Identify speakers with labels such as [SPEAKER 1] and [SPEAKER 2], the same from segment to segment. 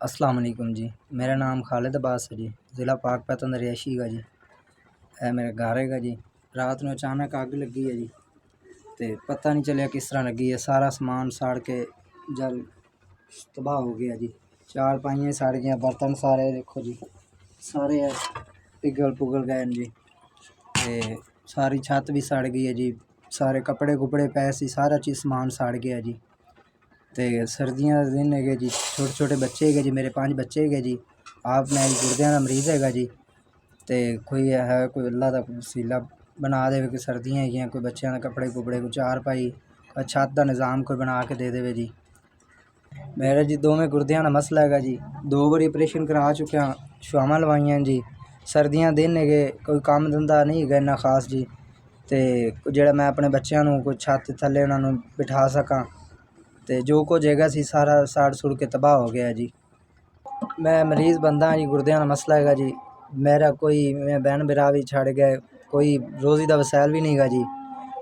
[SPEAKER 1] अस्सलाम वालेकुम जी। मेरा नाम खालिद अब्बास है जी। ज़िला पाकपतन रिहायशी का जी। यह मेरा घर है जी। रात में अचानक अग लगी है जी, तो पता नहीं चलिया किस तरह लगी है। सारा समान सड़ के जल तबाह हो गया जी। चार पाइयाँ सड़ गई, बर्तन सारे देखो जी, सारे पिघल पुगल गए जी। ते सारी छत भी सड़ गई है जी। सारे कपड़े कुपड़े पे सी, सारा चीज़ समान सड़ गया जी। तो सर्दियाँ के दिन है जी, छोटे छोटे बच्चे है जी, मेरे 5 बच्चे है जी। आप मैं गुर्दियाँ का मरीज़ है जी। तो कोई है, कोई अल्लाह का वसीला बना दे कि सर्दियाँ है, कोई बच्चों के कपड़े कुपड़े, कोई चार पाई, छत का निज़ाम कोई बना के दे दे जी। मेरा जी दोवें गुर्दियाँ का मसला है जी। 2 बारी ऑपरेशन करा चुका, छुआवां लवाइयां जी। सर्दियाँ दिन है, कोई काम धंधा नहीं है इन्ना खास जी। तो जो मैं अपने बच्चों कोई छत थले उन्होंने बिठा सका, तो जो कुछ हैगा सी सारा सड़ सुड़ के तबाह हो गया जी। मैं मरीज़ बंदा जी, गुर्दियां का मसला है जी। मेरा कोई मैं बहन भरा भी छड़ गए, कोई रोज़ी का वसैल भी नहीं है जी।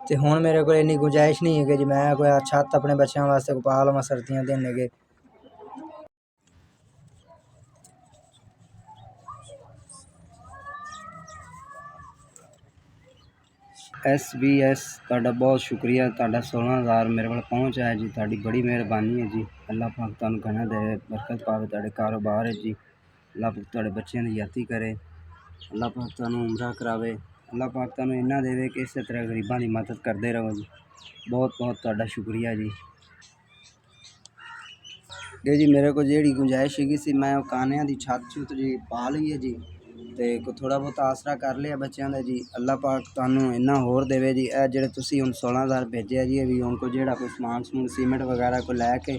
[SPEAKER 1] तो हुण मेरे को इन्नी गुंजाइश नहीं है जी मैं कोई छत अपने बच्चों वास्ते को पा लवां सर्दियां दिन है। SBS तुहाडा बहुत शुक्रिया। तुहाडा 16,000 मेरे को पहुँच आया जी। तुहाडी बड़ी मेहरबानी है जी। अल्लाह पाक तुहानू घना दे, बरकत पावे तुहाडे कारोबार है जी। अल्लाह पाक तुहाडे बच्चों की याती करे। अल्लाह पाक तुहानू उमरा करावे। अल्लाह पाक तुहानू इन्ना देवे कि इस तरह गरीबां की मदद करते रहो जी। बहुत बहुत तुहाडा शुक्रिया जी। जी मेरे को जी गुंजाइश हैगी सी, मैं कानिया की छत छुत जी पा ली है जी। तो थोड़ा बहुत आसरा कर लिया बच्चों का जी। अल्लाह पाक तुहानू इन्ना होर देवे जी। ए जेह्ड़े तुसी हुण 16,000 भेजे जी, भी उनको जेह्ड़ा कोई समान समून सीमेंट वगैरह को लैके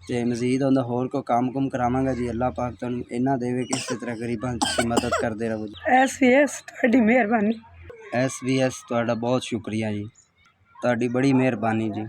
[SPEAKER 1] ते मजीद उंदा होर कोई काम कुम करावांगा जी। अल्लाह पाक तुहानू इन्ना देवे कि इस तरह गरीबां की मदद करते रहो जी।
[SPEAKER 2] SBS तुहाडी मेहरबानी।
[SPEAKER 1] SBS तुहाडा बहुत शुक्रिया जी। तुहाडी बड़ी मेहरबानी जी।